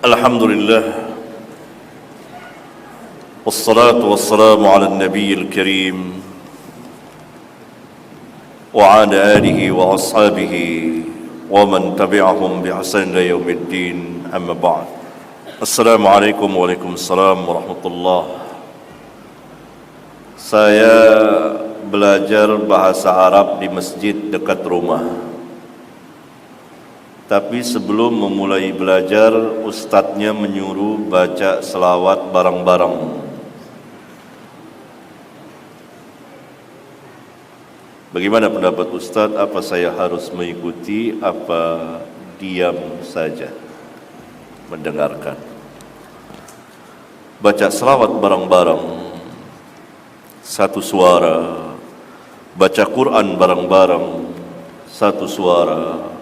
Alhamdulillah, wassalatu wassalamu ala nabiyil karim wa ala alihi wa ashabihi wa man tabi'ahum bi ihsan ila yaumiddin, amma ba'd. Assalamualaikum waalaikumsalam warahmatullahi. Saya belajar bahasa Arab di masjid dekat rumah. Tapi sebelum memulai belajar, ustadznya menyuruh baca selawat bareng-bareng. Bagaimana pendapat ustadz? Apa saya harus mengikuti? Apa diam saja mendengarkan? Baca selawat bareng-bareng, satu suara. Baca Quran bareng-bareng, satu suara.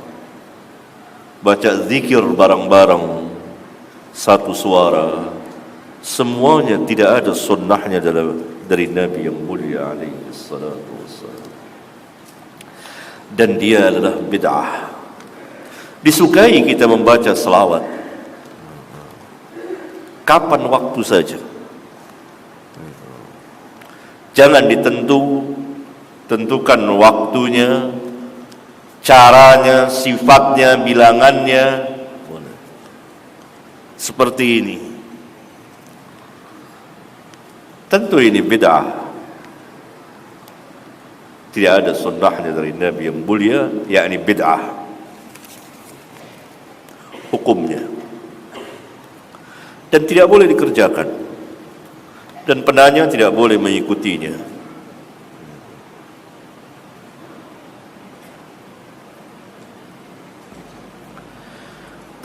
Baca zikir bareng-bareng, satu suara. Semuanya tidak ada sunnahnya dari Nabi yang mulia alaihi salatu wassalam. Dan dia adalah bid'ah. Disukai kita membaca selawat kapan waktu saja. Jangan tentukan waktunya, caranya, sifatnya, bilangannya. Seperti ini. Tentu ini bid'ah. Tidak ada sunnahnya dari Nabi yang mulia, yakni bid'ah. Hukumnya. Dan tidak boleh dikerjakan. Dan penanya tidak boleh mengikutinya.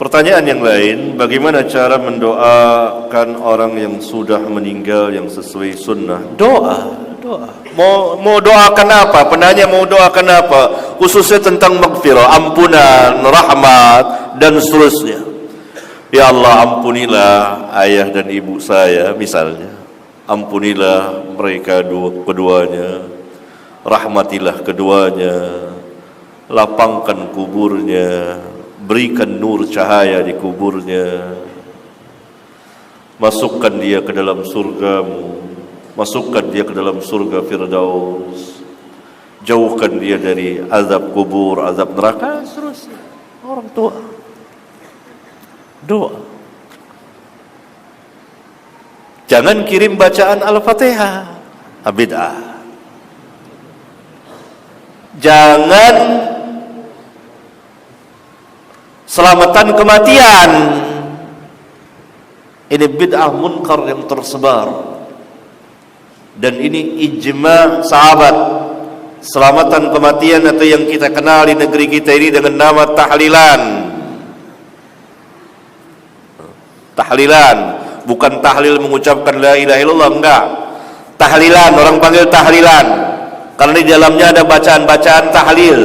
Pertanyaan yang lain, bagaimana cara mendoakan orang yang sudah meninggal yang sesuai sunnah? Doa. Mau doakan apa? Penanya mau doakan apa? Khususnya tentang maghfirah, ampunan, rahmat, dan seterusnya. Ya Allah, ampunilah ayah dan ibu saya misalnya. Ampunilah mereka keduanya. Rahmatilah keduanya. Lapangkan kuburnya. Berikan nur cahaya di kuburnya. Masukkan dia ke dalam surgamu. Masukkan dia ke dalam surga Firdaus. Jauhkan dia dari azab kubur, azab neraka. Seterusnya. Orang tua doa. Jangan kirim bacaan Al-Fatihah, bid'ah. Jangan selamatan kematian. Ini bid'ah munkar yang tersebar. Dan ini ijma' sahabat. Selamatan kematian atau yang kita kenal di negeri kita ini dengan nama tahlilan. Tahlilan, bukan tahlil mengucapkan la ilaha illallah, enggak. Tahlilan, orang panggil tahlilan karena di dalamnya ada bacaan-bacaan tahlil.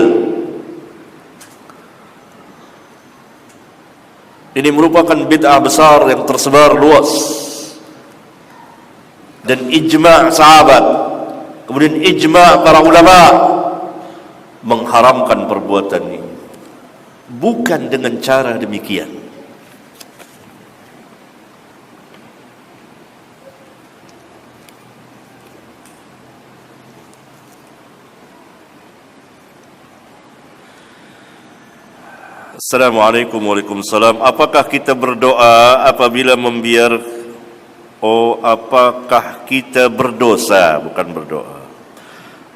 Ini merupakan bid'ah besar yang tersebar luas. Dan ijma' sahabat, kemudian ijma' para ulama mengharamkan perbuatan ini. Bukan dengan cara demikian. Assalamualaikum warahmatullahi wabarakatuh. Apakah kita berdoa apabila apakah kita berdosa? Bukan berdoa.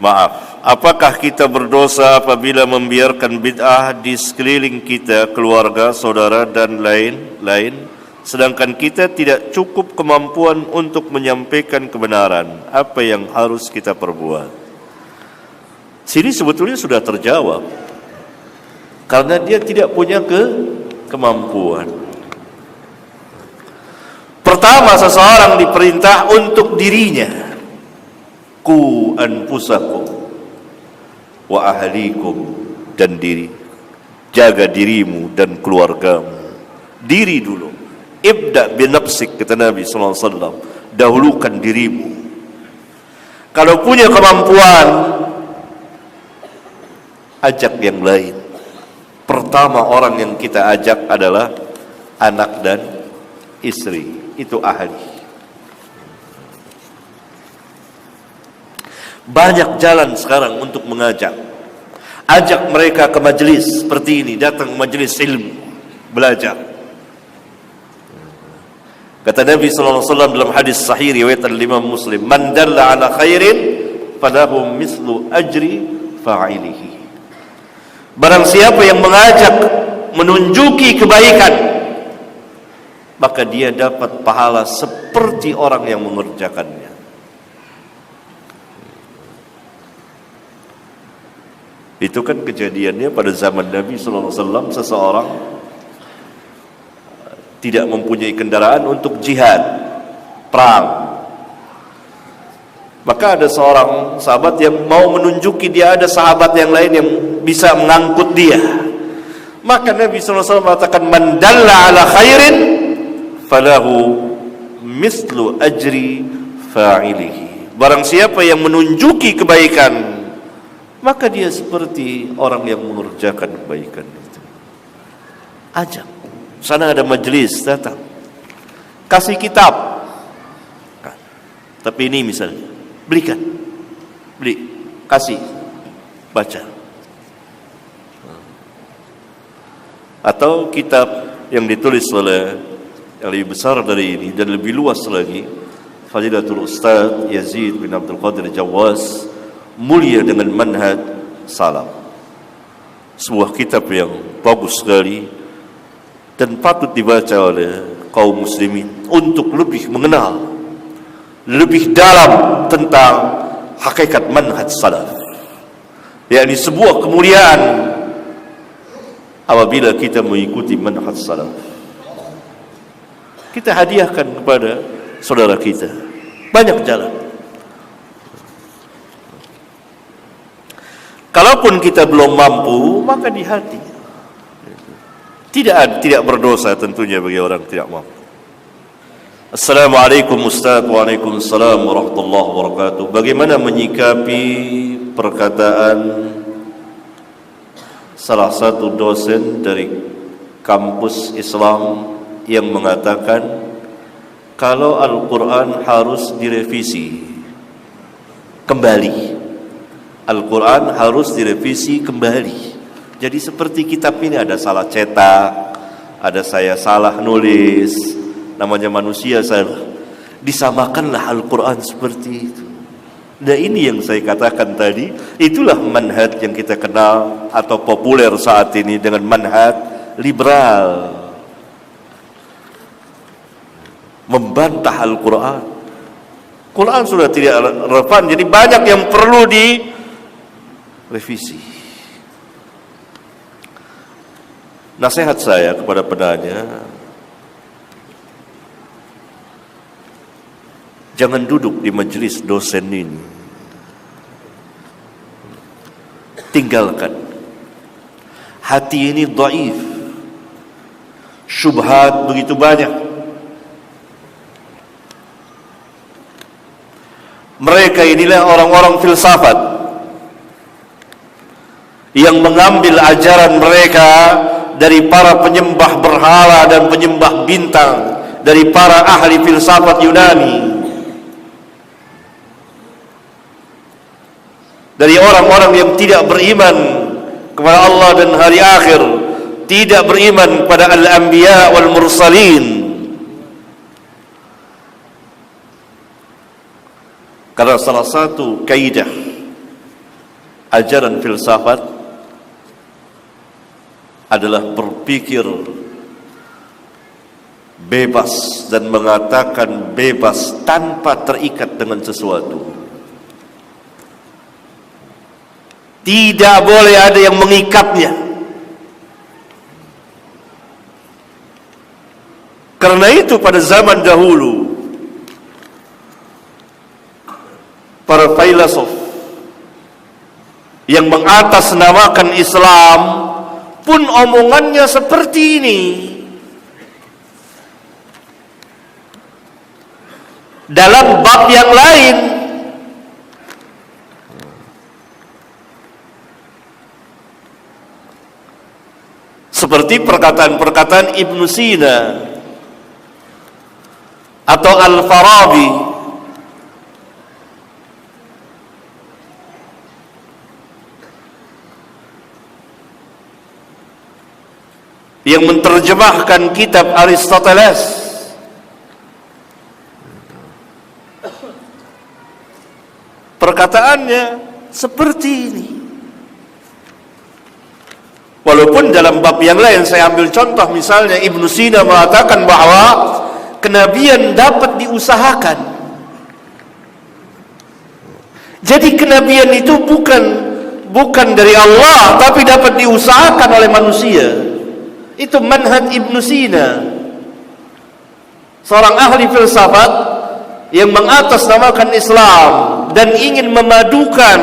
Maaf. Apakah kita berdosa apabila membiarkan bid'ah di sekeliling kita, keluarga, saudara dan lain-lain, sedangkan kita tidak cukup kemampuan untuk menyampaikan kebenaran? Apa yang harus kita perbuat? Sini sebetulnya sudah terjawab. Karena dia tidak punya kemampuan. Pertama, seseorang diperintah untuk dirinya. Qu anfusakum wa ahlikum, dan diri. Jaga dirimu dan keluargamu. Diri dulu. Ibda binafsik, kata Nabi SAW. Dahulukan dirimu. Kalau punya kemampuan, ajak yang lain. Pertama orang yang kita ajak adalah anak dan istri, itu ahli. Banyak jalan sekarang untuk mengajak. Ajak mereka ke majelis seperti ini, datang ke majelis ilmu, belajar. Kata Nabi sallallahu alaihi wasallam dalam hadis sahih riwayat Imam Muslim, "Man dalla ala khairin falahu mislu ajri fa'ilihi." Barang siapa yang mengajak, menunjuki kebaikan, maka dia dapat pahala seperti orang yang mengerjakannya. Itu kan kejadiannya pada zaman Nabi sallallahu alaihi wasallam, seseorang tidak mempunyai kendaraan untuk jihad, perang. Maka ada seorang sahabat yang mau menunjuki dia ada sahabat yang lain yang bisa mengangkut dia. Maka Nabi sallallahu alaihi wasallam mengatakan, "Man dalla ala khairin falahu mislu ajri fa'ilihi." Barang siapa yang menunjuki kebaikan, maka dia seperti orang yang mengerjakan kebaikan itu. Ajak. Sana ada majelis, datang. Kasih kitab. Tapi ini misalnya, belikan. Beli, kasih, baca. Atau kitab yang ditulis oleh yang lebih besar dari ini dan lebih luas lagi, Fadilatul Ustaz Yazid bin Abdul Qadir Jawaz, Mulia dengan Manhaj Salaf. Sebuah kitab yang bagus sekali dan patut dibaca oleh kaum muslimin untuk lebih mengenal lebih dalam tentang hakikat manhaj salaf, yakni sebuah kemuliaan apabila kita mengikuti manhaj salaf. Kita hadiahkan kepada saudara kita banyak jalan. Kalaupun kita belum mampu, maka di hati. Tidak berdosa tentunya bagi orang tidak mampu. Assalamualaikum Ustaz. Waalaikumsalam warahmatullahi wabarakatuh. Bagaimana menyikapi perkataan salah satu dosen dari kampus Islam yang mengatakan kalau Al-Quran harus direvisi kembali, Al-Quran harus direvisi kembali. Jadi seperti kitab ini ada salah cetak, ada saya salah nulis, namanya manusia salah. Disamakanlah Al-Quran seperti itu. Nah ini yang saya katakan tadi, itulah manhaj yang kita kenal atau populer saat ini dengan manhaj liberal. Membantah Al-Quran. Quran sudah tidak relevan, jadi banyak yang perlu direvisi. Nasihat saya kepada penanya, jangan duduk di majelis dosen ini. Tinggalkan. Hati ini dhaif. Syubhat begitu banyak. Mereka inilah orang-orang filsafat yang mengambil ajaran mereka dari para penyembah berhala dan penyembah bintang, dari para ahli filsafat Yunani, dari orang-orang yang tidak beriman kepada Allah dan hari akhir, tidak beriman kepada al-anbiya wal mursalin. Karena salah satu kaidah ajaran filsafat adalah berpikir bebas dan mengatakan bebas tanpa terikat dengan sesuatu. Tidak boleh ada yang mengikatnya. Karena itu pada zaman dahulu para filosof yang mengatasnamakan Islam pun omongannya seperti ini. Dalam bab yang lain, seperti perkataan-perkataan Ibnu Sina atau Al-Farabi. Yang menerjemahkan kitab Aristoteles. Perkataannya seperti ini. Walaupun dalam bab yang lain, saya ambil contoh misalnya Ibnu Sina mengatakan bahwa kenabian dapat diusahakan. Jadi kenabian itu bukan dari Allah, tapi dapat diusahakan oleh manusia. Itu manhaj Ibnu Sina, seorang ahli filsafat yang mengatasnamakan Islam dan ingin memadukan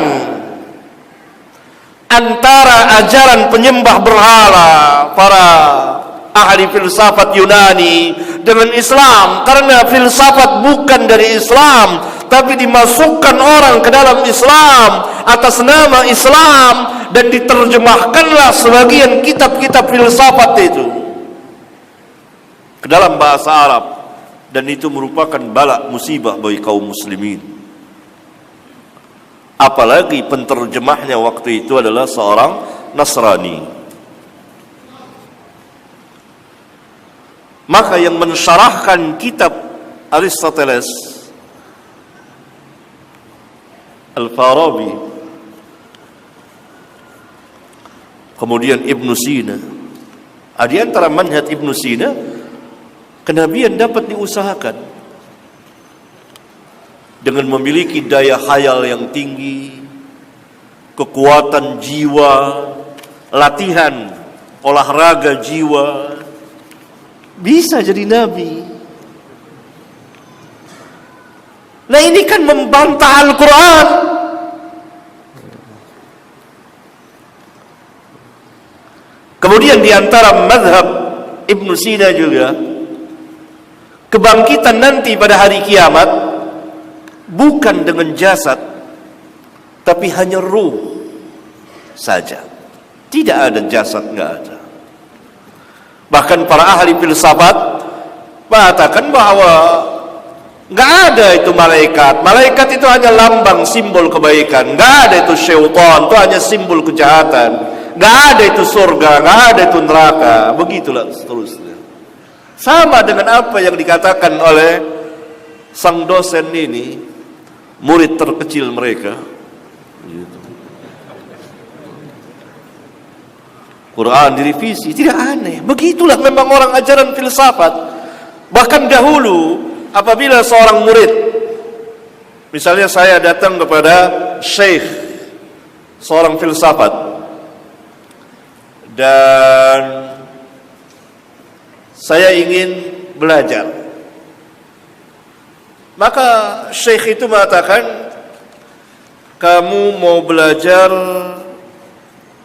antara ajaran penyembah berhala para ahli filsafat Yunani dengan Islam, karena filsafat bukan dari Islam tapi dimasukkan orang ke dalam Islam atas nama Islam, dan diterjemahkanlah sebagian kitab-kitab filsafat itu ke dalam bahasa Arab, dan itu merupakan bala musibah bagi kaum muslimin. Apalagi penterjemahnya waktu itu adalah seorang Nasrani. Maka yang mensyarahkan kitab Aristoteles, Al-Farabi, kemudian Ibnu Sina, di antara manhaj Ibnu Sina, kenabian dapat diusahakan dengan memiliki daya khayal yang tinggi, kekuatan jiwa, latihan olahraga jiwa, bisa jadi nabi. Nah, ini kan membantah Al-Quran. Kemudian di antara mazhab Ibnu Sina juga, kebangkitan nanti pada hari kiamat bukan dengan jasad, tapi hanya ruh saja. Tidak ada jasad, nggak ada. Bahkan para ahli filsafat mengatakan bahwa nggak ada itu malaikat. Malaikat itu hanya lambang simbol kebaikan. Nggak ada itu syaitan, itu hanya simbol kejahatan. Nggak ada itu surga, nggak ada itu neraka. Begitulah seterusnya. Sama dengan apa yang dikatakan oleh sang dosen ini, murid terkecil mereka. Quran direvisi, tidak aneh. Begitulah memang orang ajaran filsafat. Bahkan dahulu apabila seorang murid, misalnya saya datang kepada syekh seorang filsafat dan saya ingin belajar, maka syekh itu mengatakan, kamu mau belajar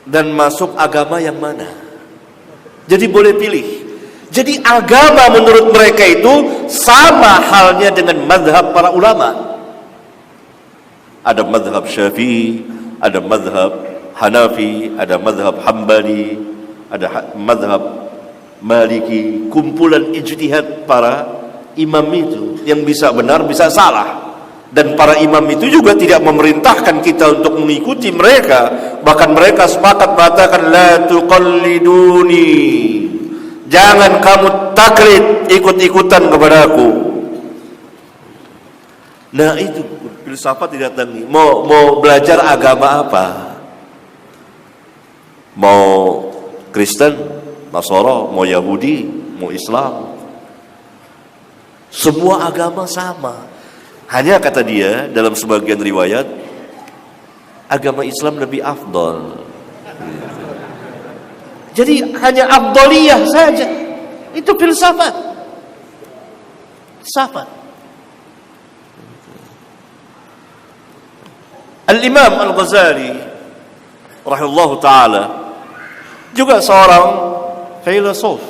dan masuk agama yang mana? Jadi boleh pilih. Jadi agama menurut mereka itu sama halnya dengan mazhab para ulama. Ada mazhab Syafi'i, ada mazhab Hanafi, ada mazhab Hambali, ada mazhab Maliki. Kumpulan ijtihad para imam itu, yang bisa benar bisa salah. Dan para imam itu juga tidak memerintahkan kita untuk mengikuti mereka. Bahkan mereka sepakat mengatakan, la tuqalliduni, jangan kamu taklid, ikut-ikutan kepadaku. Nah itu filsafat didatangi. Mau belajar agama apa? Mau Kristen, Nasara, mau Yahudi, mau Islam, semua agama sama. Hanya kata dia dalam sebagian riwayat, agama Islam lebih afdol. Jadi hanya afdoliyah saja. Itu filsafat. Filsafat. Al-Imam Al-Ghazali rahimahullahu ta'ala juga seorang filosof,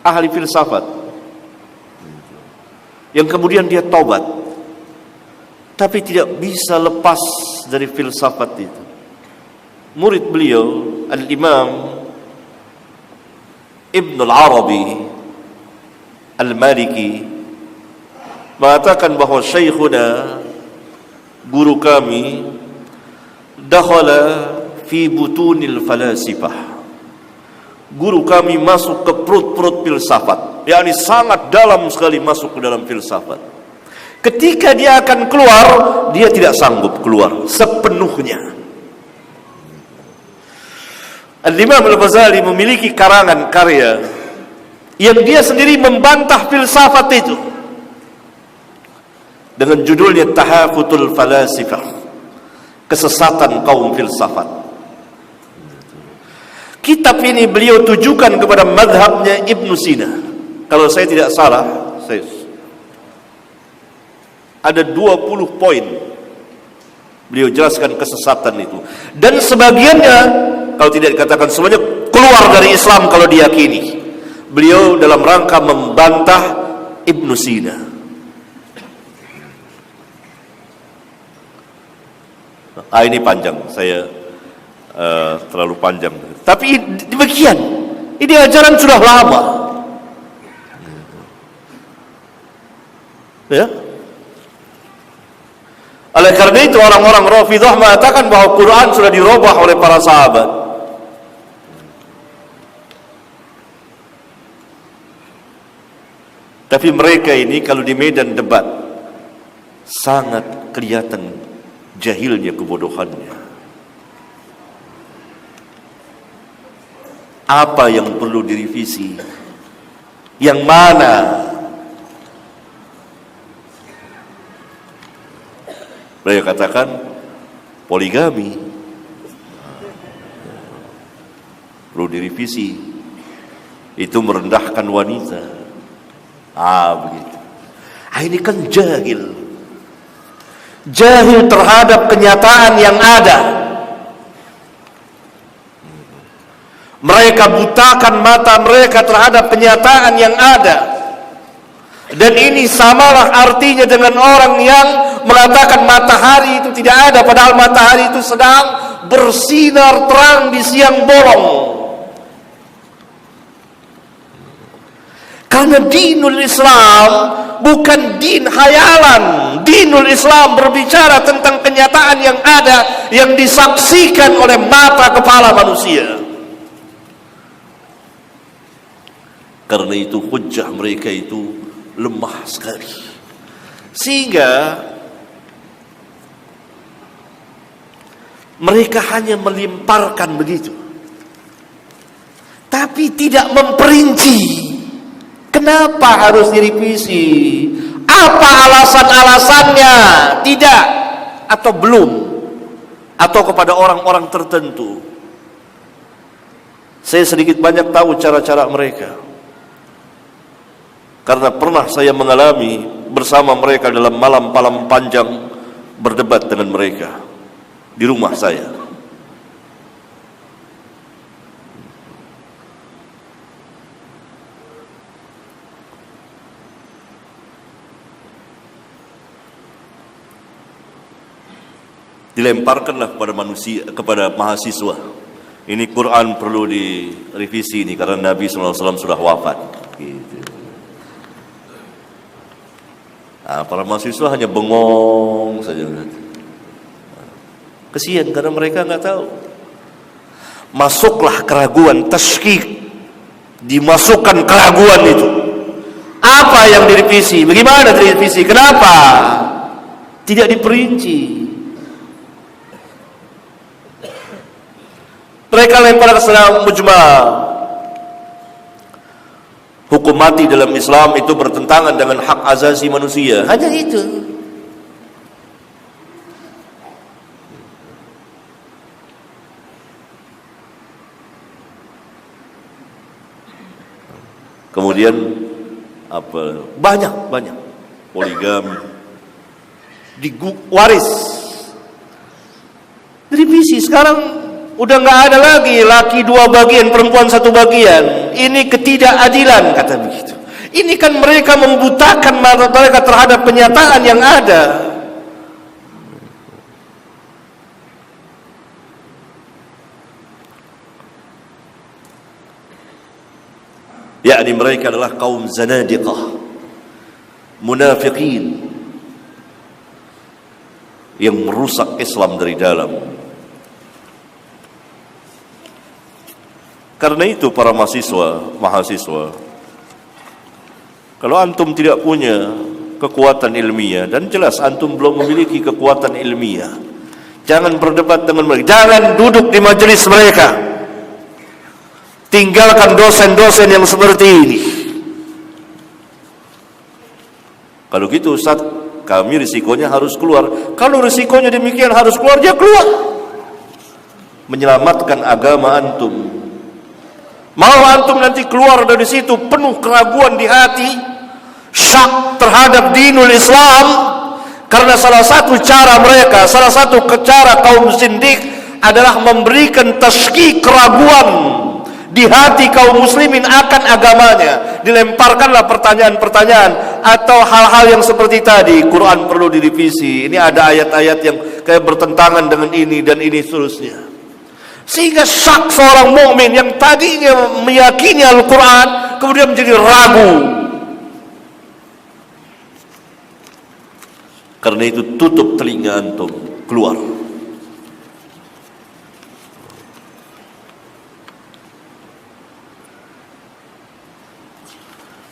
ahli filsafat, yang kemudian dia taubat, tapi tidak bisa lepas dari filsafat itu. Murid beliau Al-Imam Ibn Al-Arabi Al-Maliki mengatakan bahwa syekhuna, guru kami, dakhala fi butunil falasifah. Guru kami masuk ke perut-perut filsafat, yakni sangat dalam sekali masuk ke dalam filsafat. Ketika dia akan keluar, dia tidak sanggup keluar sepenuhnya. Al-Imam Al-Ghazali memiliki karangan karya yang dia sendiri membantah filsafat itu dengan judulnya Tahafutul Falasifah, kesesatan kaum filsafat. Kitab ini beliau tujukan kepada mazhabnya Ibnu Sina. Kalau saya tidak salah, ada 20 poin beliau jelaskan kesesatan itu, dan sebagiannya, kalau tidak dikatakan semuanya, keluar dari Islam kalau diyakini. Beliau dalam rangka membantah Ibnu Sina. Ini panjang, saya terlalu panjang. Tapi demikian, ini ajaran sudah lama. Ya. Oleh karena itu orang-orang Rafidhah mengatakan bahwa Quran sudah dirubah oleh para sahabat. Tapi mereka ini kalau di medan debat sangat kelihatan jahilnya, kebodohannya. Apa yang perlu direvisi? Yang mana? Mereka katakan poligami perlu direvisi, itu merendahkan wanita. Begitu. Ini kan jahil terhadap kenyataan yang ada. Mereka butakan mata mereka terhadap kenyataan yang ada. Dan ini samalah artinya dengan orang yang mengatakan matahari itu tidak ada, padahal matahari itu sedang bersinar terang di siang bolong. Karena dinul Islam bukan din hayalan. Dinul Islam berbicara tentang kenyataan yang ada, yang disaksikan oleh mata kepala manusia. Karena itu hujjah mereka itu lemah sekali, sehingga mereka hanya melemparkan begitu, tapi tidak memperinci kenapa harus direvisi, apa alasan-alasannya, tidak atau belum, atau kepada orang-orang tertentu. Saya sedikit banyak tahu cara-cara mereka, karena pernah saya mengalami bersama mereka dalam malam-malam panjang berdebat dengan mereka di rumah saya. Dilemparkanlah kepada manusia, kepada mahasiswa. Ini Quran perlu direvisi ini karena Nabi SAW sudah wafat. Gitu. Para mahasiswa hanya bengong saja. Kesian karena mereka nggak tahu. Masuklah keraguan, tashkik, dimasukkan keraguan itu. Apa yang direvisi? Bagaimana direvisi? Kenapa? Tidak diperinci. Mereka lempar ke sana mujmal. Hukum mati dalam Islam itu bertentangan dengan hak asasi manusia. Hanya itu. Kemudian banyak poligami, waris, direvisi. Sekarang udah nggak ada lagi laki 2 bagian, perempuan 1 bagian. Ini ketidakadilan, kata begitu. Ini kan mereka membutakan mata mereka terhadap kenyataan yang ada. Yakni mereka adalah kaum zanadiqah. munafikin yang merusak Islam dari dalam. Karena itu para mahasiswa, kalau antum tidak punya kekuatan ilmiah, dan jelas antum belum memiliki kekuatan ilmiah, jangan berdebat dengan mereka, jangan duduk di majelis mereka, tinggalkan dosen-dosen yang seperti ini. Kalau gitu Ustaz, kami risikonya harus keluar. Kalau risikonya demikian harus keluar, dia keluar. Menyelamatkan agama antum. Mau antum nanti keluar dari situ penuh keraguan di hati, syak terhadap dinul Islam, karena salah satu cara mereka, salah satu cara kaum zindik adalah memberikan tasyki, keraguan di hati kaum muslimin akan agamanya. Dilemparkanlah pertanyaan-pertanyaan atau hal-hal yang seperti tadi, Quran perlu direvisi, ini ada ayat-ayat yang kayak bertentangan dengan ini dan ini seterusnya. Sehingga syak seorang mukmin yang tadinya meyakini Al-Quran kemudian menjadi ragu. Karena itu tutup telinga antum, keluar.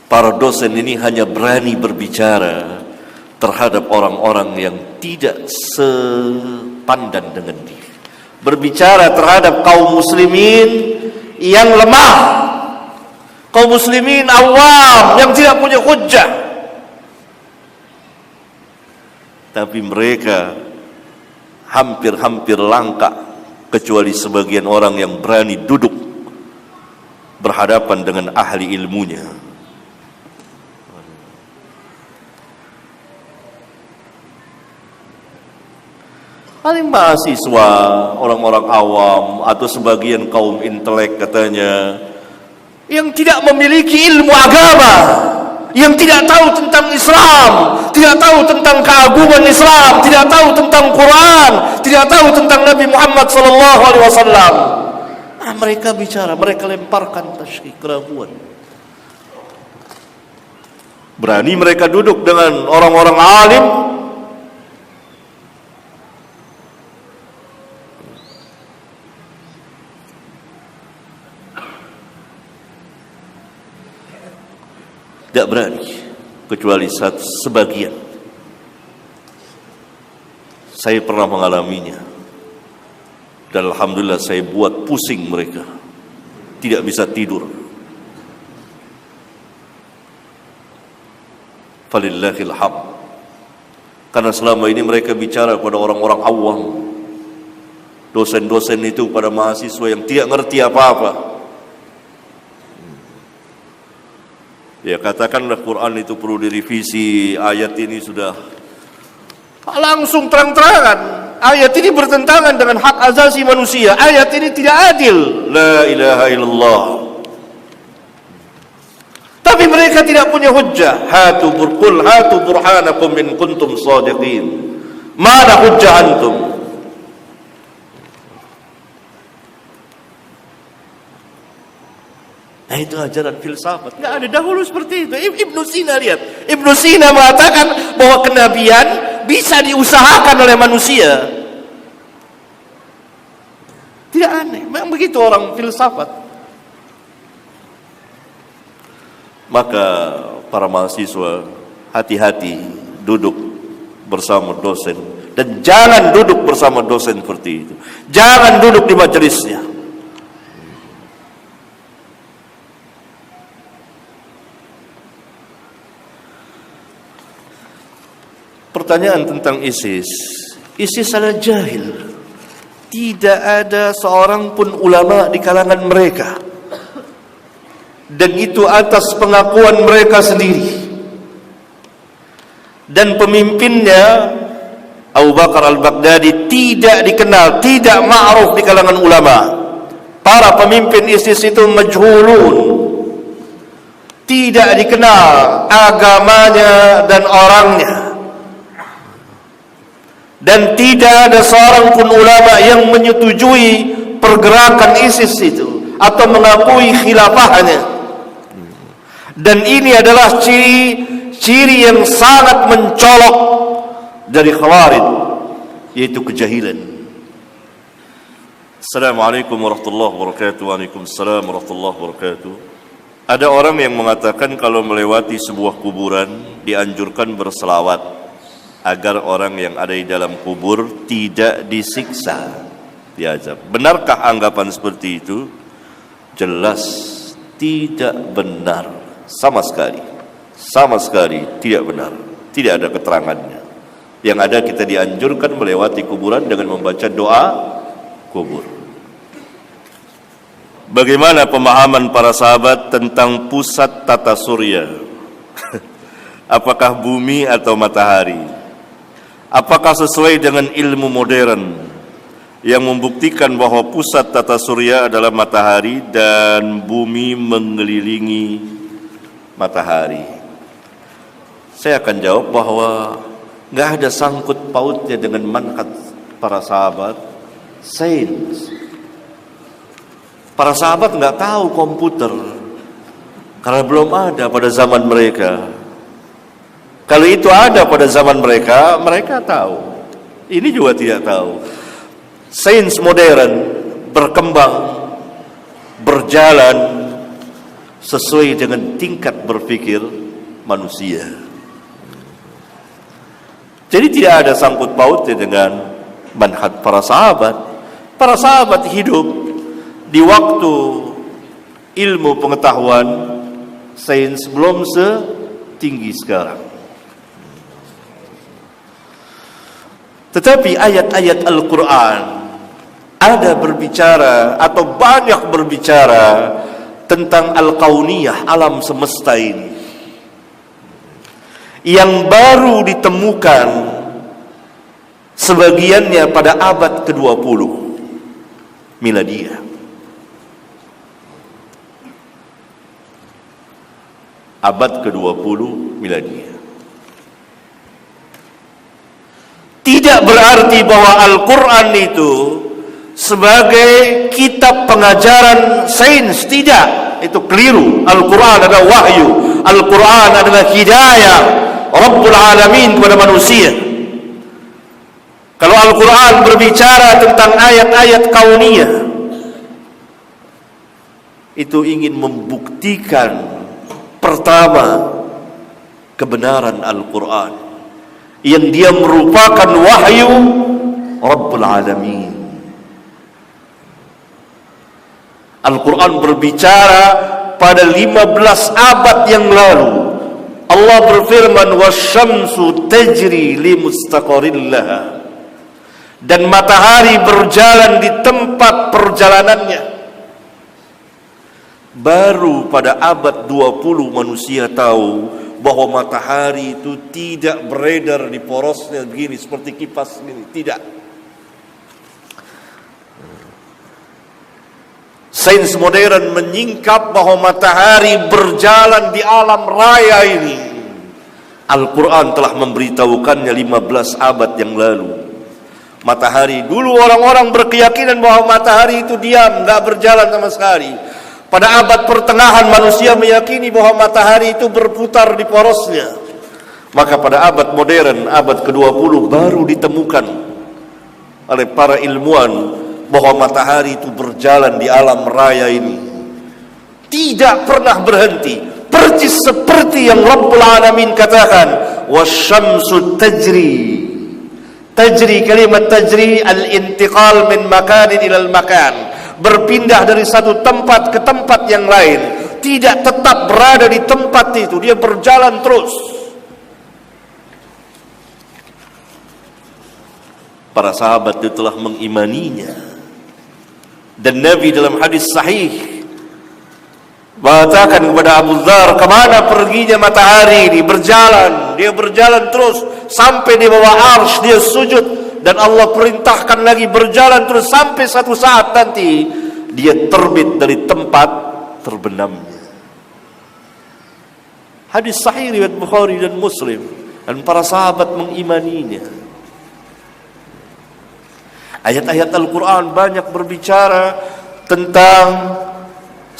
Para dosen ini hanya berani berbicara terhadap orang-orang yang tidak sepandan dengan dia. Berbicara terhadap kaum muslimin yang lemah, kaum muslimin awam yang tidak punya hujjah. Tapi mereka hampir-hampir langka, kecuali sebagian orang yang berani duduk berhadapan dengan ahli ilmunya. Paling mahasiswa, orang-orang awam atau sebagian kaum intelek katanya, yang tidak memiliki ilmu agama, yang tidak tahu tentang Islam, tidak tahu tentang keagungan Islam, tidak tahu tentang Quran, tidak tahu tentang Nabi Muhammad SAW. Mereka bicara, mereka lemparkan tasyki, keraguan. Berani mereka duduk dengan orang-orang alim, tidak berani, kecuali sebagian. Saya pernah mengalaminya, dan alhamdulillah saya buat pusing mereka, tidak bisa tidur. Falillahil hamd. Karena selama ini mereka bicara pada orang-orang awam, dosen-dosen itu pada mahasiswa yang tidak ngerti apa-apa. Ya, katakanlah Quran itu perlu direvisi, ayat ini sudah langsung terang-terangan, ayat ini bertentangan dengan hak asasi manusia, ayat ini tidak adil, la ilaha illallah. Tapi mereka tidak punya hujjah. Hatu burhanakum in kuntum shadiqin. Mana hujjah antum? Nah, itu ajaran filsafat. Nggak ada dahulu seperti itu. Ibnu Sina, lihat. Ibnu Sina mengatakan bahwa kenabian bisa diusahakan oleh manusia. Tidak aneh. Memang begitu orang filsafat. Maka para mahasiswa, hati-hati duduk bersama dosen. Dan jangan duduk bersama dosen seperti itu. Jangan duduk di majelisnya. Pertanyaan tentang ISIS. ISIS adalah jahil. Tidak ada seorang pun ulama di kalangan mereka. Dan itu atas pengakuan mereka sendiri. Dan pemimpinnya Abu Bakar al-Baghdadi tidak dikenal, tidak ma'ruf di kalangan ulama. Para pemimpin ISIS itu majhulun, tidak dikenal agamanya dan orangnya. Dan tidak ada seorang pun ulama yang menyetujui pergerakan ISIS itu atau mengakui khilafahnya. Dan ini adalah ciri ciri yang sangat mencolok dari Khawarij, yaitu kejahilan. Assalamualaikum warahmatullahi wabarakatuh. Waalaikumsalam warahmatullahi wabarakatuh. Ada orang yang mengatakan kalau melewati sebuah kuburan dianjurkan berselawat agar orang yang ada di dalam kubur tidak disiksa, diazab. Benarkah anggapan seperti itu? Jelas tidak benar, sama sekali tidak benar. Tidak ada keterangannya. Yang ada kita dianjurkan melewati kuburan dengan membaca doa kubur. Bagaimana pemahaman para sahabat tentang pusat tata surya? Apakah bumi atau matahari? Apakah sesuai dengan ilmu modern yang membuktikan bahwa pusat tata surya adalah matahari dan bumi mengelilingi matahari? Saya akan jawab bahwa nggak ada sangkut pautnya dengan manhaj para sahabat sains. Para sahabat nggak tahu komputer karena belum ada pada zaman mereka. Kalau itu ada pada zaman mereka, mereka tahu. Ini juga tidak tahu. Sains modern berkembang, berjalan sesuai dengan tingkat berpikir manusia. Jadi tidak ada sangkut pautnya dengan manhaj para sahabat. Para sahabat hidup di waktu ilmu pengetahuan sains belum setinggi sekarang. Tetapi ayat-ayat Al-Quran ada berbicara atau banyak berbicara tentang Al-Kauniyah, alam semesta ini, yang baru ditemukan sebagiannya pada abad ke-20 Miladiyah. Abad ke-20 Miladiyah. Tidak berarti bahwa Al-Quran itu sebagai kitab pengajaran sains, tidak. Itu keliru. Al-Quran adalah wahyu, Al-Quran adalah hidayah Rabbul Alamin kepada manusia. Kalau Al-Quran berbicara tentang ayat-ayat kauniyah, itu ingin membuktikan pertama, kebenaran Al-Quran yang dia merupakan wahyu Rabbul Alamin. Al-Quran berbicara pada 15 abad yang lalu. Allah berfirman, wasyamsu tajri limustaqarrin laha, dan matahari berjalan di tempat perjalanannya. Baru pada abad 20 manusia tahu bahwa matahari itu tidak beredar di porosnya begini seperti kipas ini, tidak. Sains modern menyingkap bahwa matahari berjalan di alam raya ini. Al-Quran telah memberitahukannya 15 abad yang lalu. Matahari, dulu orang-orang berkeyakinan bahwa matahari itu diam, tidak berjalan sama sekali. Pada abad pertengahan manusia meyakini bahwa matahari itu berputar di porosnya. Maka pada abad modern, abad ke-20 baru ditemukan oleh para ilmuwan bahwa matahari itu berjalan di alam raya ini, tidak pernah berhenti, persis seperti yang Rabbul Alamin katakan, wasyamsu tajri. Tajri, kalimat tajri al-intiqal min makanin ilal makan, berpindah dari satu tempat ke tempat yang lain, tidak tetap berada di tempat itu, dia berjalan terus. Para sahabat itu telah mengimaninya, dan Nabi dalam hadis sahih mengatakan kepada Abu Dzar, kemana perginya matahari ini? Berjalan, dia berjalan terus sampai di bawah arsy, dia sujud, dan Allah perintahkan lagi berjalan terus sampai satu saat nanti dia terbit dari tempat terbenamnya. Hadis sahih riwayat Bukhari dan Muslim, dan para sahabat mengimaninya. Ayat-ayat Al-Quran banyak berbicara tentang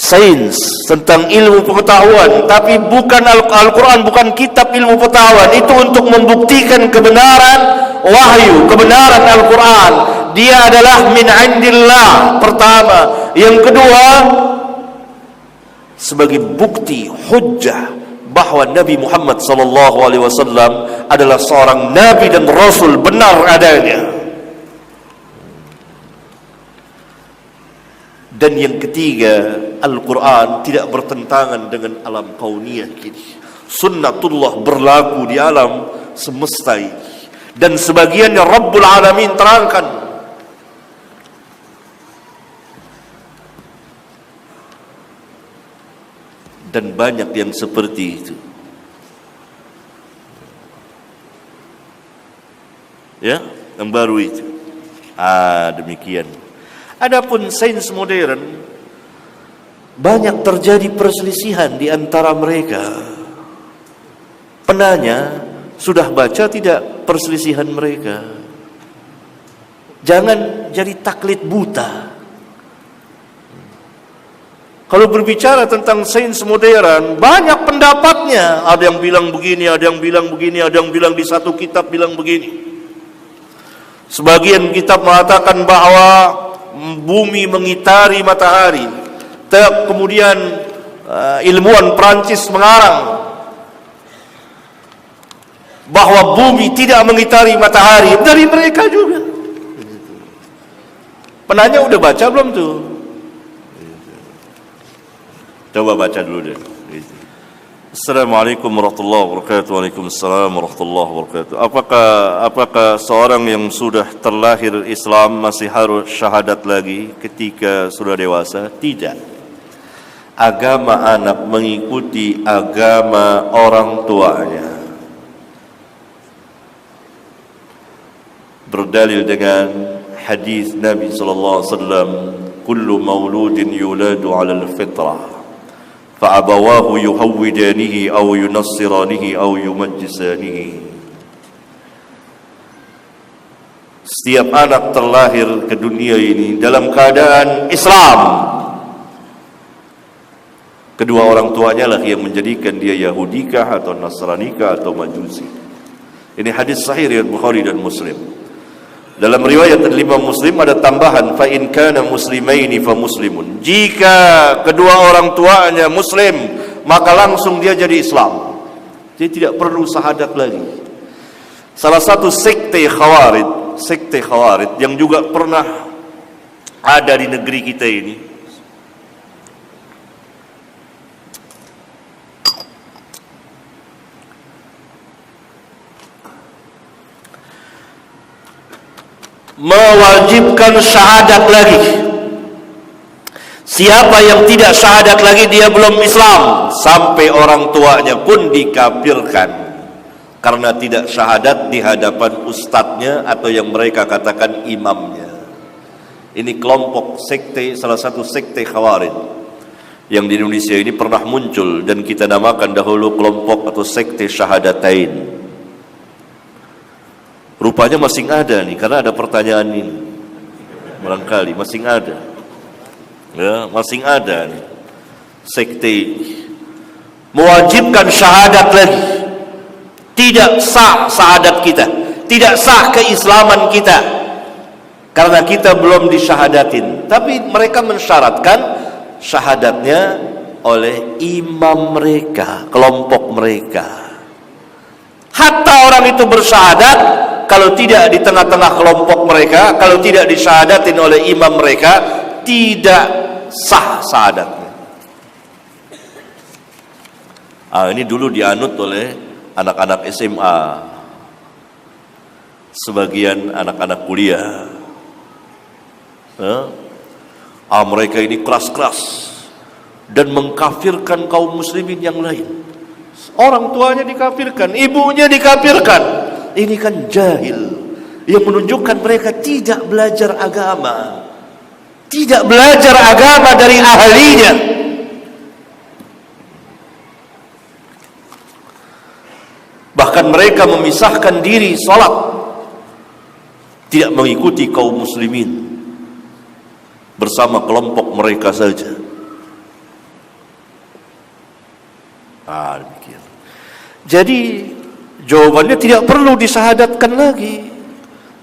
sains, tentang ilmu pengetahuan, tapi bukan Al-Quran, bukan kitab ilmu pengetahuan. Itu untuk membuktikan kebenaran wahyu, kebenaran Al-Quran. Dia adalah min indillah, pertama. Yang kedua, sebagai bukti hujjah bahwa Nabi Muhammad SAW adalah seorang nabi dan rasul benar adanya. Dan yang ketiga, Al-Quran tidak bertentangan dengan alam kauniyah ini. Sunnatullah berlaku di alam semesta ini. Dan sebagiannya Rabbul Alamin terangkan. Dan banyak yang seperti itu. Ya, yang baru itu. Demikian. Adapun sains modern, banyak terjadi perselisihan di antara mereka. Penanya sudah baca tidak perselisihan mereka? Jangan jadi taklid buta. Kalau berbicara tentang sains modern, banyak pendapatnya. Ada yang bilang begini, ada yang bilang begini, ada yang bilang di satu kitab bilang begini. Sebagian kitab mengatakan bahwa bumi mengitari matahari. Kemudian ilmuwan Prancis mengarang bahwa bumi tidak mengitari matahari. Dari mereka juga. Penanya udah baca belum tuh? Coba baca dulu deh. Assalamualaikum warahmatullahi wabarakatuh. Waalaikumsalam warahmatullahi wabarakatuh. Apakah seorang yang sudah terlahir Islam masih harus syahadat lagi ketika sudah dewasa? Tidak. Agama anak mengikuti agama orang tuanya. Berdalil dengan hadis Nabi sallallahu alaihi wasallam, "Kullu mauludin yuladu 'ala al-fitrah." فَأَبَوَاهُ يُحَوِّدَانِهِ أَوْ يُنَصِّرَانِهِ أَوْ يُمَجِّسَانِهِ. Setiap anak terlahir ke dunia ini dalam keadaan Islam. Kedua orang tuanya lah yang menjadikan dia Yahudikah atau Nasranikah atau Majusi. Ini hadis sahih riwayat Bukhari dan Muslim. Dalam riwayat Imam Muslim ada tambahan, fa in kana muslimaini fa muslimun. Jika kedua orang tuanya muslim, maka langsung dia jadi Islam. Dia tidak perlu syahadat lagi. Salah satu sekte Khawarij yang juga pernah ada di negeri kita ini, mewajibkan syahadat lagi. Siapa yang tidak syahadat lagi, dia belum Islam. Sampai orang tuanya pun dikafirkan karena tidak syahadat di hadapan ustadznya atau yang mereka katakan imamnya. Ini kelompok sekte, salah satu sekte Khawarij yang di Indonesia ini pernah muncul dan kita namakan dahulu kelompok atau sekte Syahadatain. Rupanya masih ada nih, karena ada pertanyaan ini. Barangkali masih ada. Ya, masih ada nih. Sekte mewajibkan syahadat lagi. Tidak sah syahadat kita, tidak sah keislaman kita, karena kita belum disyahadatin. Tapi mereka mensyaratkan syahadatnya oleh imam mereka, kelompok mereka. Hatta orang itu bersyahadat, kalau tidak di tengah-tengah kelompok mereka, kalau tidak disyahadatin oleh imam mereka, tidak sah syahadatnya. Ini dulu dianut oleh anak-anak SMA, sebagian anak-anak kuliah. Mereka ini keras-keras dan mengkafirkan kaum muslimin yang lain. Orang tuanya dikafirkan, ibunya dikafirkan. Ini kan jahil, yang menunjukkan mereka tidak belajar agama, tidak belajar agama dari ahlinya. Bahkan mereka memisahkan diri salat, tidak mengikuti kaum muslimin, bersama kelompok mereka saja. Jadi jawabannya tidak perlu disyahadatkan lagi.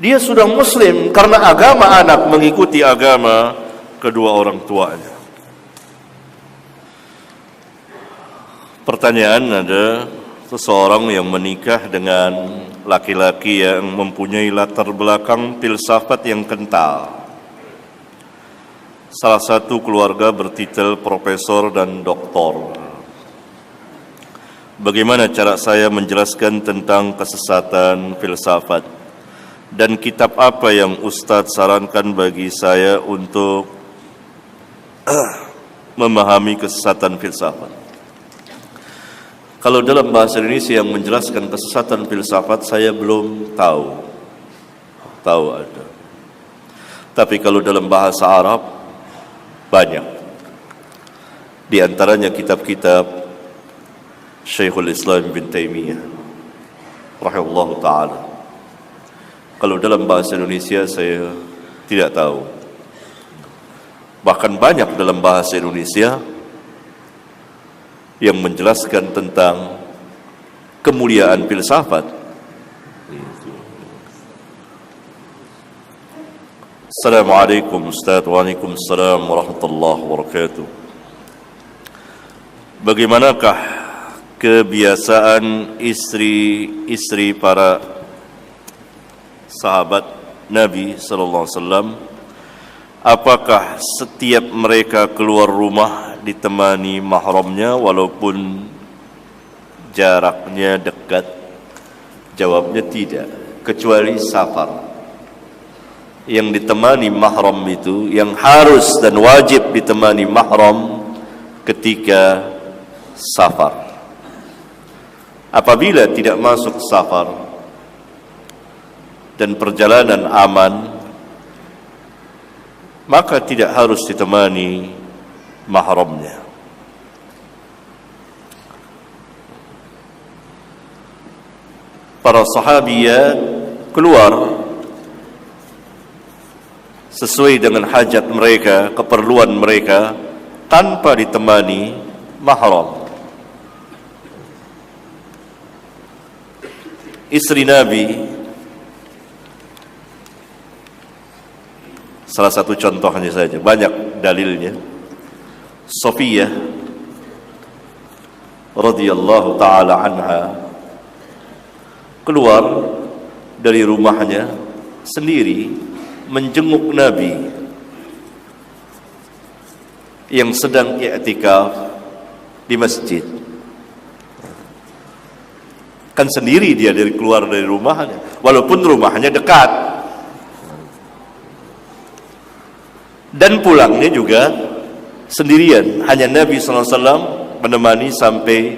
Dia sudah muslim karena agama anak mengikuti agama kedua orang tuanya. Pertanyaan ada seseorang yang menikah dengan laki-laki yang mempunyai latar belakang filsafat yang kental. Salah satu keluarga bertitel profesor dan doktor. Bagaimana cara saya menjelaskan tentang kesesatan filsafat? Dan kitab apa yang Ustadz sarankan bagi saya untuk memahami kesesatan filsafat? Kalau dalam bahasa Indonesia yang menjelaskan kesesatan filsafat, saya belum tahu. Tahu ada. Tapi kalau dalam bahasa Arab, banyak. Di antaranya kitab-kitab Syekhul Islam bin Taimiyah rahimahullah ta'ala. Kalau dalam bahasa Indonesia saya tidak tahu. Bahkan banyak dalam bahasa Indonesia yang menjelaskan tentang kemuliaan filsafat. Assalamualaikum Ustaz. Waalaikumsalam warahmatullahi wabarakatuh. Bagaimanakah kebiasaan istri-istri para sahabat Nabi sallallahu alaihi wasallam? Apakah setiap mereka keluar rumah ditemani mahramnya walaupun jaraknya dekat? Jawabnya tidak, kecuali safar. Yang ditemani mahram itu, yang harus dan wajib ditemani mahram ketika safar. Apabila tidak masuk safar dan perjalanan aman, maka tidak harus ditemani mahramnya. Para sahabiyat keluar sesuai dengan hajat mereka, keperluan mereka, tanpa ditemani mahram. Istri Nabi, salah satu contohnya saja, banyak dalilnya, Sofiyah radhiyallahu ta'ala anha keluar dari rumahnya sendiri menjenguk Nabi yang sedang i'tikaf di masjid. Kan sendiri dia keluar dari rumahnya, walaupun rumahnya dekat. Dan pulangnya juga sendirian, hanya Nabi SAW menemani sampai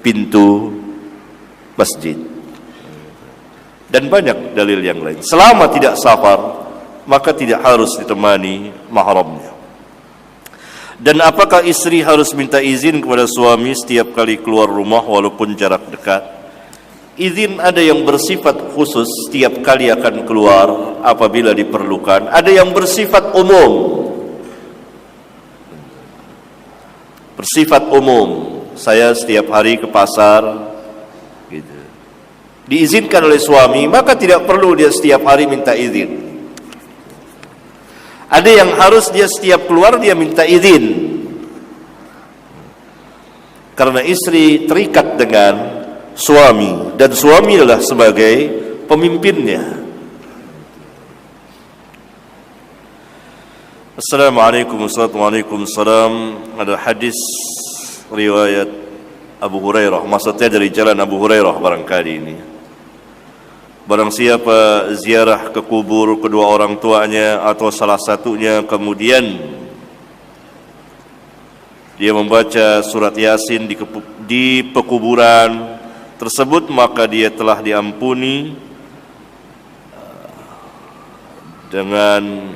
pintu masjid. Dan banyak dalil yang lain. Selama tidak safar, maka tidak harus ditemani mahramnya. Dan apakah istri harus minta izin kepada suami setiap kali keluar rumah walaupun jarak dekat? Izin ada yang bersifat khusus, setiap kali akan keluar apabila diperlukan. Ada yang bersifat umum. Bersifat umum. Saya setiap hari ke pasar, gitu. Diizinkan oleh suami, maka tidak perlu dia setiap hari minta izin. Ada yang harus dia setiap keluar dia minta izin. Karena istri terikat dengan suami dan suami adalah sebagai pemimpinnya. Assalamualaikum warahmatullahi wabarakatuh. Ada hadis riwayat Abu Hurairah, maksudnya dari jalan Abu Hurairah barangkali ini. Barang siapa ziarah ke kubur kedua orang tuanya atau salah satunya, kemudian dia membaca surat Yasin di pekuburan tersebut, maka dia telah diampuni dengan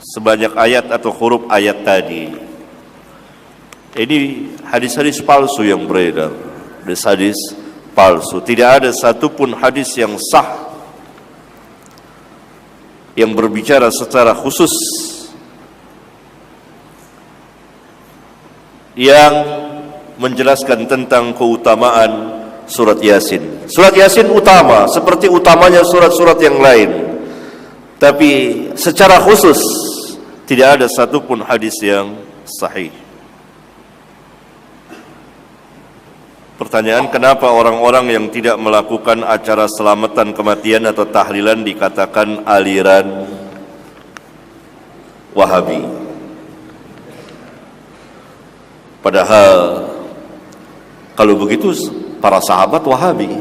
sebanyak ayat atau huruf ayat tadi. Ini hadis-hadis palsu yang beredar. Hadis-hadis palsu. Tidak ada satupun hadis yang sah yang berbicara secara khusus yang menjelaskan tentang keutamaan surat Yasin. Surat Yasin utama, seperti utamanya surat-surat yang lain. Tapi secara khusus tidak ada satupun hadis yang sahih. Pertanyaan, kenapa orang-orang yang tidak melakukan acara selamatan kematian atau tahlilan dikatakan aliran Wahabi? Padahal kalau begitu para sahabat Wahabi,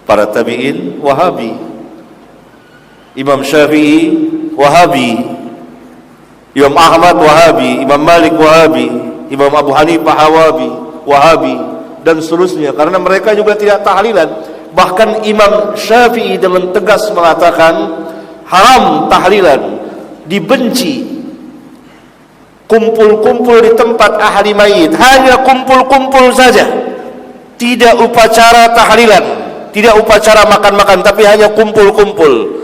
para tabi'in Wahabi, Imam Syafi'i Wahabi, Imam Ahmad Wahabi, Imam Malik Wahabi, Imam Abu Hanifah Wahabi, dan seterusnya. Karena mereka juga tidak tahlilan. Bahkan Imam Syafi'i dengan tegas mengatakan haram tahlilan, dibenci kumpul-kumpul di tempat ahli mayit, hanya kumpul-kumpul saja, tidak upacara tahlilan, tidak upacara makan-makan, tapi hanya kumpul-kumpul.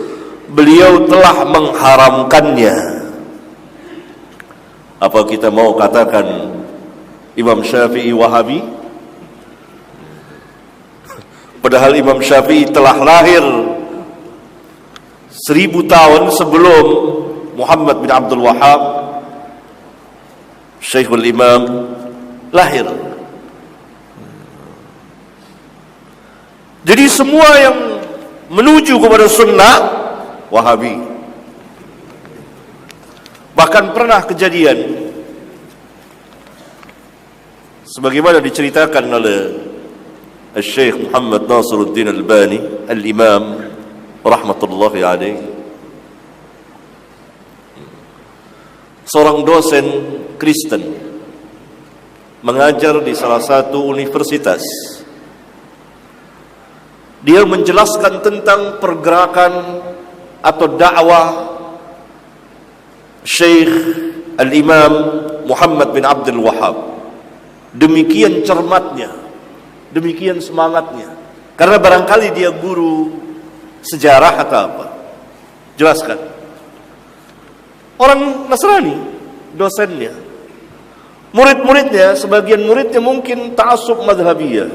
Beliau telah mengharamkannya. Apa kita mau katakan Imam Syafi'i Wahabi? Padahal Imam Syafi'i telah lahir 1000 tahun sebelum Muhammad bin Abdul Wahhab, Syekhul Imam, lahir. Jadi semua yang menuju kepada sunnah Wahabi. Bahkan pernah kejadian sebagaimana diceritakan oleh Syekh Muhammad Nasiruddin Albani Al-Imam rahmatullahi alaih, seorang dosen Kristen mengajar di salah satu universitas. Dia menjelaskan tentang pergerakan atau dakwah Syekh Al-Imam Muhammad bin Abdul Wahhab. Demikian cermatnya, demikian semangatnya. Karena barangkali dia guru sejarah atau apa. Jelaskan. Orang Nasrani, dosennya. Murid-muridnya, sebagian muridnya mungkin ta'assub madhabiyah.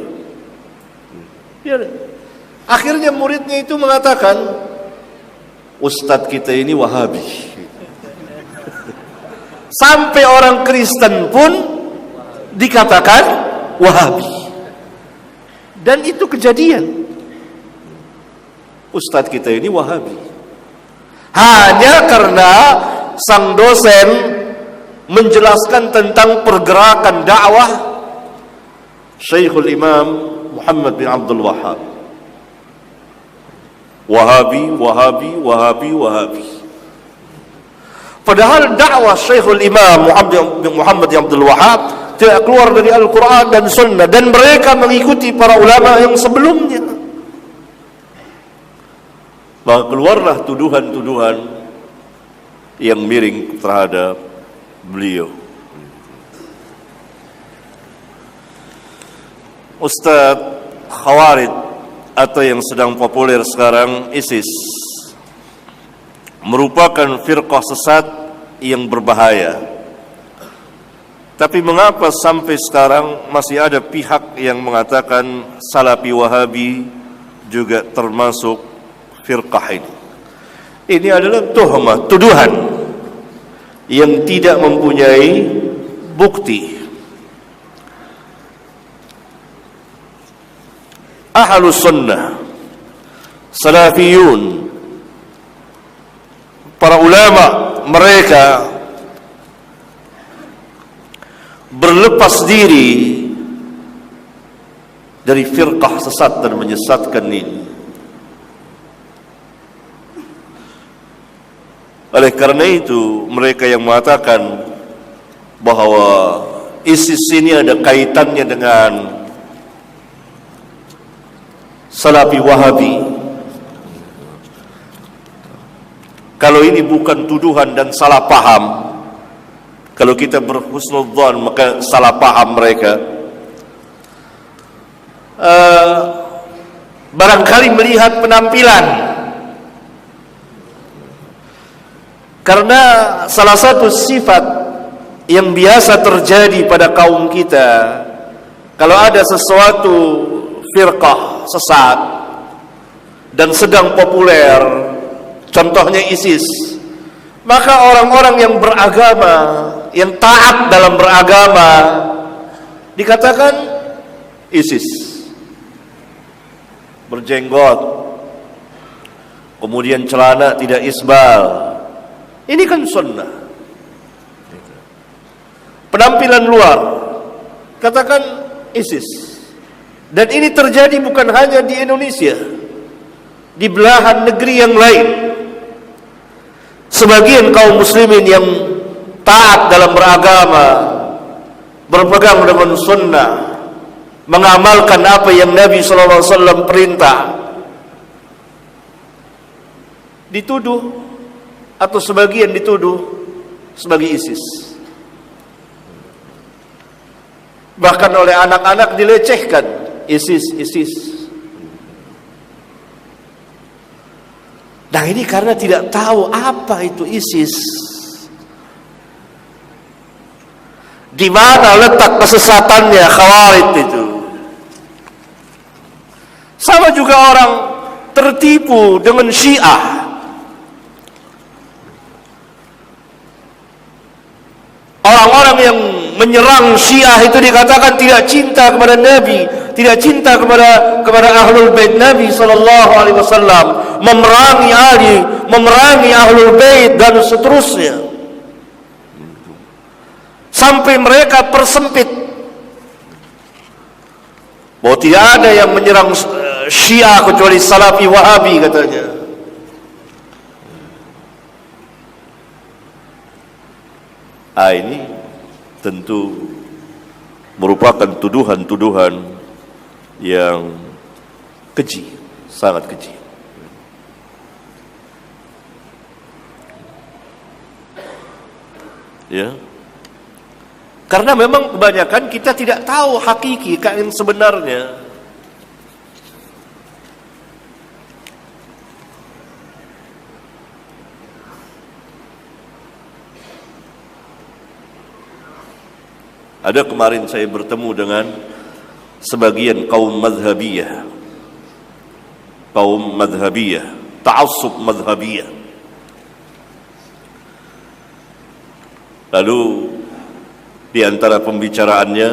Akhirnya muridnya itu mengatakan, Ustadz kita ini Wahabi. Sampai orang Kristen pun dikatakan Wahabi. Dan itu kejadian. Ustadz kita ini Wahabi. Hanya karena sang dosen menjelaskan tentang pergerakan dakwah Syekhul Imam Muhammad bin Abdul Wahhab. Wahabi, Wahabi, Wahabi, Wahabi. Padahal dakwah Syekhul Imam Muhammad bin Abdul Wahhab tidak keluar dari Al-Quran dan Sunnah, dan mereka mengikuti para ulama yang sebelumnya. Maka keluarlah tuduhan-tuduhan yang miring terhadap beliau. Ustadz Khawarij atau yang sedang populer sekarang ISIS merupakan firqah sesat yang berbahaya. Tapi mengapa sampai sekarang masih ada pihak yang mengatakan Salafi Wahabi juga termasuk firqah ini? Ini adalah tuhmah, tuduhan yang tidak mempunyai bukti. Ahlus sunnah, salafiyun, para ulama mereka berlepas diri dari firqah sesat dan menyesatkan ini. Oleh karena itu mereka yang mengatakan bahwa ISIS ini ada kaitannya dengan Salafi Wahabi, kalau ini bukan tuduhan dan salah paham, kalau kita berhusnudzon maka salah paham mereka. Barangkali melihat penampilan, karena salah satu sifat yang biasa terjadi pada kaum kita Kalau ada sesuatu firqah sesat dan sedang populer, contohnya ISIS, maka orang-orang yang beragama, yang taat dalam beragama, dikatakan ISIS. Berjenggot, kemudian celana tidak isbal. Ini kan sunnah. Penampilan luar, katakan ISIS. Dan ini terjadi bukan hanya di Indonesia, di belahan negeri yang lain. Sebagian kaum muslimin yang taat dalam beragama, berpegang dengan sunnah, mengamalkan apa yang Nabi SAW perintah, dituduh atau sebagian dituduh sebagai ISIS. Bahkan oleh anak-anak dilecehkan, ISIS, ISIS. Nah, ini karena tidak tahu apa itu ISIS, di mana letak kesesatannya Khawarij itu. Sama juga orang tertipu dengan Syiah. Orang-orang yang menyerang Syiah itu dikatakan tidak cinta kepada Nabi, tidak cinta kepada Ahlul Bait Nabi sallallahu alaihi wasallam, memerangi Ali, memerangi Ahlul Bait dan seterusnya. Sampai mereka persempit bahwa tidak ada yang menyerang Syiah kecuali Salafi Wahabi katanya. Ini tentu merupakan tuduhan-tuduhan yang keji, sangat keji. Ya. Karena memang kebanyakan kita tidak tahu hakiki kain sebenarnya. Ada kemarin saya bertemu dengan sebagian kaum madhabiyah, ta'assub madhabiyah. Lalu di antara pembicaraannya,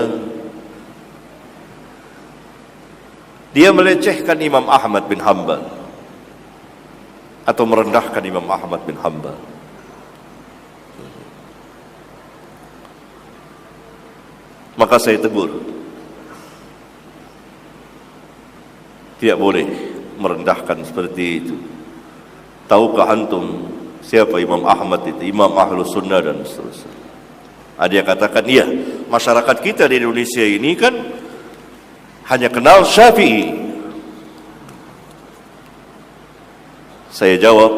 dia melecehkan Imam Ahmad bin Hanbal atau merendahkan Imam Ahmad bin Hanbal. Maka saya tegur, tidak boleh merendahkan seperti itu. Tahukah antum siapa Imam Ahmad itu? Imam Ahlus Sunnah dan seterusnya. Dia katakan, iya, masyarakat kita di Indonesia ini kan hanya kenal Syafi'i. Saya jawab,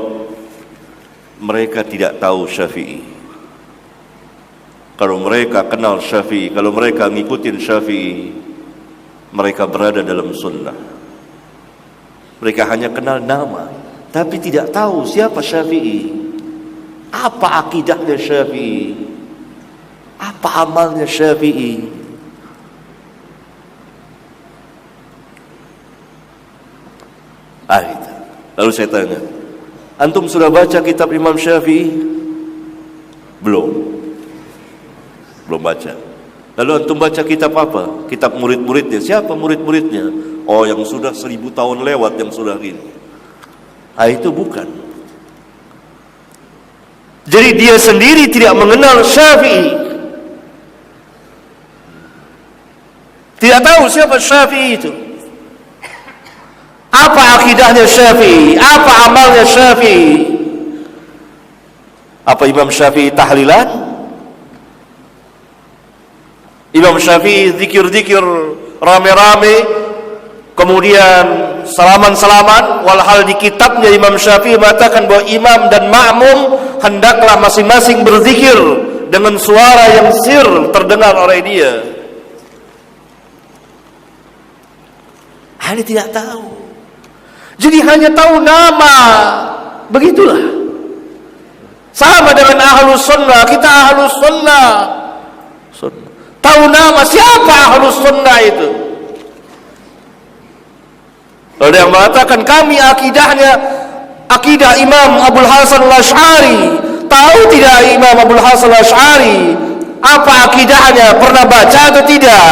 mereka tidak tahu Syafi'i. Kalau mereka kenal Syafi'i, kalau mereka ngikutin Syafi'i, mereka berada dalam sunnah. Mereka hanya kenal nama, tapi tidak tahu siapa Syafi'i, apa akidahnya Syafi'i, apa amalnya Syafi'i. Itu. Lalu saya tanya, antum sudah baca kitab Imam Syafi'i? Belum baca. Lalu antum baca kitab apa? Kitab murid-muridnya. Siapa murid-muridnya? Oh, yang sudah 1000 tahun lewat, yang sudah ini. Itu bukan. Jadi dia sendiri tidak mengenal Syafi'i, tidak tahu siapa Syafi'i itu, apa akidahnya Syafi'i, apa amalnya Syafi'i. Apa Imam Syafi'i tahlilan? Imam Syafi'i zikir-zikir rame-rame, kemudian salaman-salaman. Walhal di kitabnya Imam Syafi'i mengatakan bahwa imam dan makmum hendaklah masing-masing berzikir dengan suara yang sir terdengar oleh dia. Dia tidak tahu. Jadi hanya tahu nama. Begitulah. Sama dengan Ahlus Sunnah. Kita Ahlus Sunnah. tahu nama siapa Ahlus Sunnah itu. Ada yang mengatakan kami akidahnya akidah Imam Abul Hasan Al-Asy'ari. Tahu tidak Imam Abul Hasan Al-Asy'ari apa akidahnya? Pernah baca atau tidak?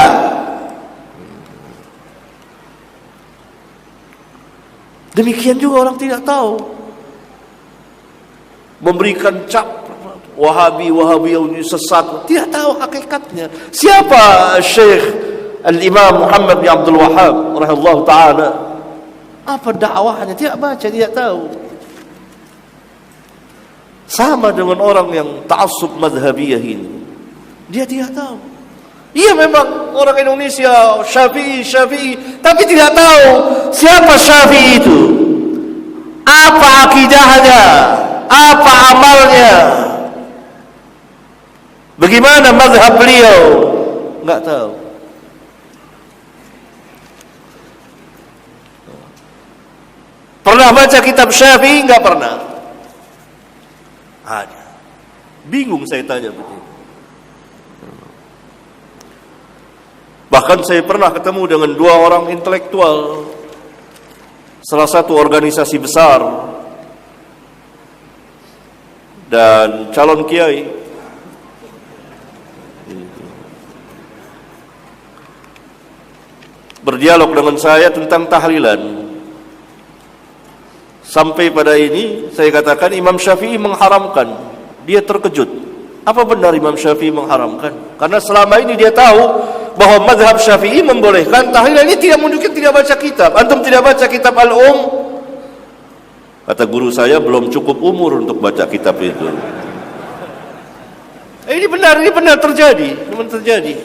Demikian juga orang tidak tahu, memberikan cap Wahabi yang sesat, tidak tahu hakikatnya. Siapa Syekh Al-Imam Muhammad bin Abdul Wahhab rahimahullah ta'ala? Apa dakwahnya? Tidak baca, tidak tahu. Sama dengan orang yang ta'assub madhabiyah ini, dia tidak tahu. Iya memang orang Indonesia Syafi'i, tapi tidak tahu siapa Syafi'i itu, apa akidahnya, apa amalnya, bagaimana mazhab beliau, enggak tahu. Pernah baca kitab Syafi'i? Enggak pernah. Ada. Bingung saya tanya begitu. Bahkan saya pernah ketemu dengan dua orang intelektual salah satu organisasi besar dan calon kiai. Berdialog dengan saya tentang tahlilan. Sampai pada ini saya katakan Imam Syafi'i mengharamkan. Dia terkejut. Apa benar Imam Syafi'i mengharamkan? Karena selama ini dia tahu bahwa mazhab Syafi'i membolehkan tahlilan. Ini tidak menunjukkan tidak baca kitab. Antum tidak baca kitab Al-Um? Kata guru saya, belum cukup umur untuk baca kitab itu. Ini benar terjadi. Memang terjadi.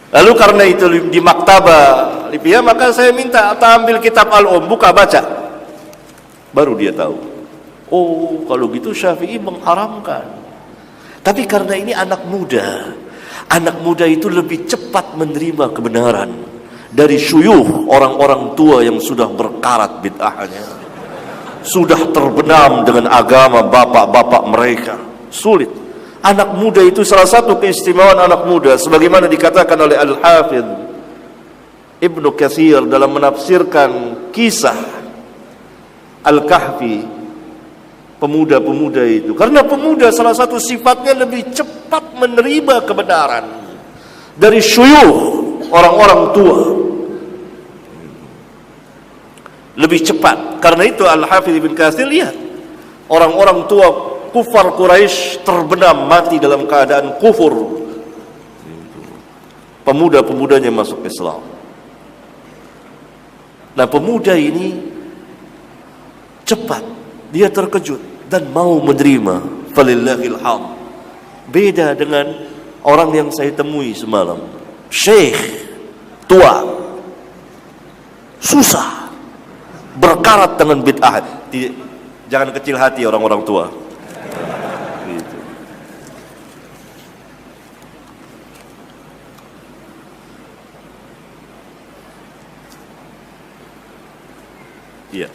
Lalu karena itu di maktabah Libya, maka saya minta ambil kitab Al-Um, buka baca. Baru dia tahu. Oh, kalau gitu Syafi'i mengharamkan. Tapi karena ini anak muda itu lebih cepat menerima kebenaran dari syuyukh, orang-orang tua yang sudah berkarat bid'ahnya, sudah terbenam dengan agama bapak-bapak mereka. Sulit. Anak muda itu salah satu keistimewaan anak muda, sebagaimana dikatakan oleh Al-Hafidh Ibnu Katsir dalam menafsirkan kisah Al-Kahfi, pemuda-pemuda itu. Karena pemuda salah satu sifatnya lebih cepat menerima kebenaran dari syuyukh, orang-orang tua. Lebih cepat. Karena itu Al-Hafidh Ibn Katsir lihat, orang-orang tua kufar Quraisy terbenam mati dalam keadaan kufur. Pemuda-pemudanya masuk Islam. Nah, pemuda ini cepat, dia terkejut dan mau menerima. Falillahil hamd. Beda dengan orang yang saya temui semalam, syekh tua, susah, berkarat dengan bid'ah. Jangan kecil hati orang-orang tua. Gitu. Iya.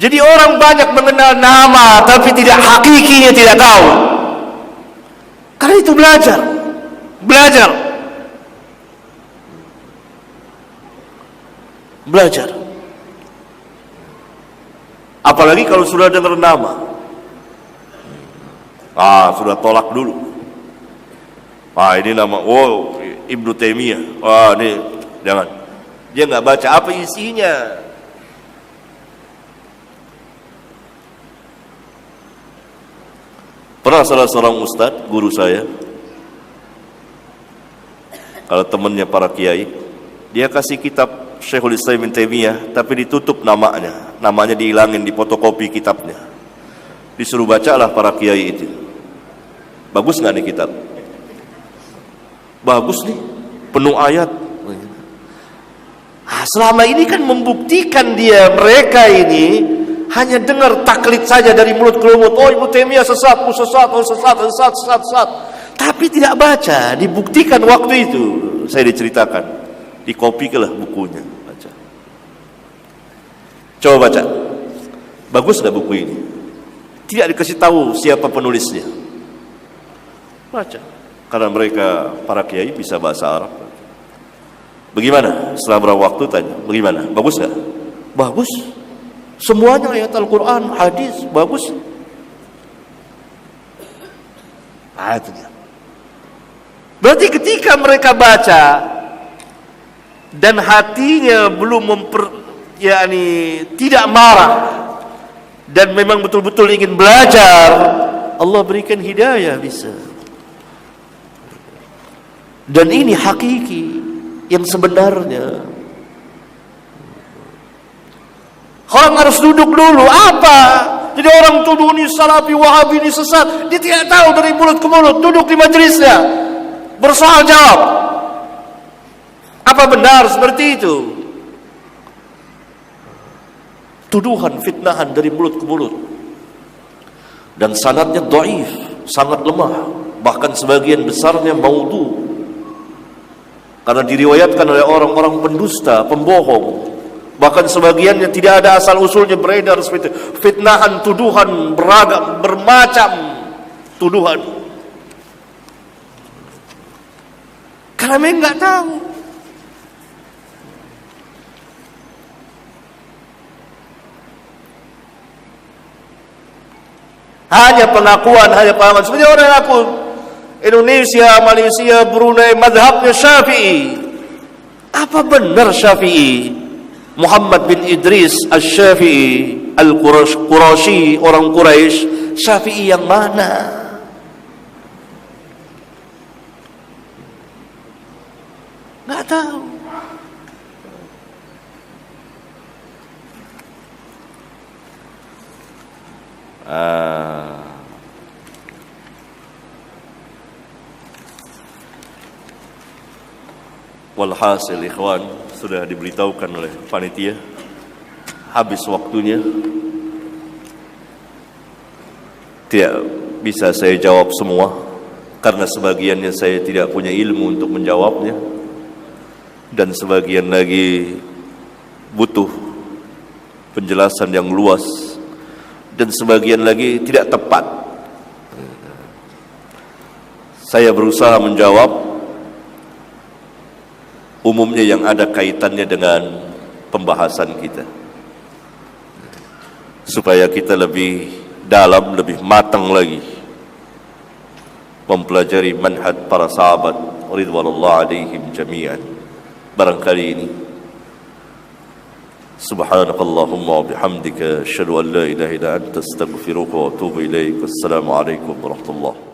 Jadi orang banyak mengenal nama tapi tidak hakikinya, tidak tahu. Karena itu belajar. Apalagi kalau sudah dengar nama, sudah tolak dulu. Ini nama, Ibnu Taimiyah. Ini jangan. Dia nggak baca apa isinya. Pernah salah seorang ustadz, guru saya, kalau temannya para kiai, dia kasih kitab Syekhul Islam Ibnu Taimiyah, tapi ditutup namanya dihilangin, difotokopi kitabnya. Disuruh bacalah para kiai itu. Bagus nggak nih kitab? Bagus nih, penuh ayat. Selama ini kan membuktikan mereka ini hanya dengar taklid saja dari mulut ke mulut. Ibnu Taimiyah sesat. Tapi tidak baca, dibuktikan waktu itu. Saya diceritakan, dikopikanlah bukunya, baca. Coba baca. Bagus nggak buku ini? Tidak dikasih tahu siapa penulisnya. Baca. Karena mereka para kiai bisa bahasa Arab. Bagaimana? Setelah berapa waktu tanya, bagaimana? Bagus nggak? Bagus. Semuanya ayat Al-Quran, hadis, bagus. Itu dia. Berarti ketika mereka baca dan hatinya belum tidak marah dan memang betul-betul ingin belajar, Allah berikan hidayah bisa. Dan ini hakiki yang sebenarnya. Orang harus duduk dulu. Apa? Jadi orang tuduh ini Salafi, Wahabi, ini sesat. Dia tidak tahu dari mulut ke mulut. Duduk di majelisnya, bersoal jawab. Apa benar seperti itu? Tuduhan, fitnahan dari mulut ke mulut. Dan sanadnya dhaif, sangat lemah. Bahkan sebagian besarnya maudhu. Karena diriwayatkan oleh orang-orang pendusta, pembohong. Bahkan sebagiannya tidak ada asal usulnya, beredar seperti itu. Fitnahan, tuduhan, beragam, bermacam tuduhan. Karena mereka nggak tahu. Hanya pengakuan, hanya pahaman. Seperti orang yang aku Indonesia, Malaysia, Brunei, madhabnya Syafi'i. Apa benar Syafi'i? Muhammad bin Idris Al-Syafi'i Al-Qurashi, orang Quraisy, Syafi'i yang mana? Nggak tahu. Walhasil ikhwan, sudah diberitahukan oleh panitia, habis waktunya. Tidak bisa saya jawab semua, karena sebagiannya saya tidak punya ilmu untuk menjawabnya, dan sebagian lagi butuh penjelasan yang luas, dan sebagian lagi tidak tepat. Saya berusaha menjawab umumnya yang ada kaitannya dengan pembahasan kita, supaya kita lebih dalam, lebih matang lagi mempelajari manhaj para sahabat ridwanullah alaihim jami'an. Barangkali ini. Subhanakallahumma wa bihamdika asyhadu an la ilaha illa anta astaghfiruka wa atubu ilaik. Wassalamu alaikum warahmatullahi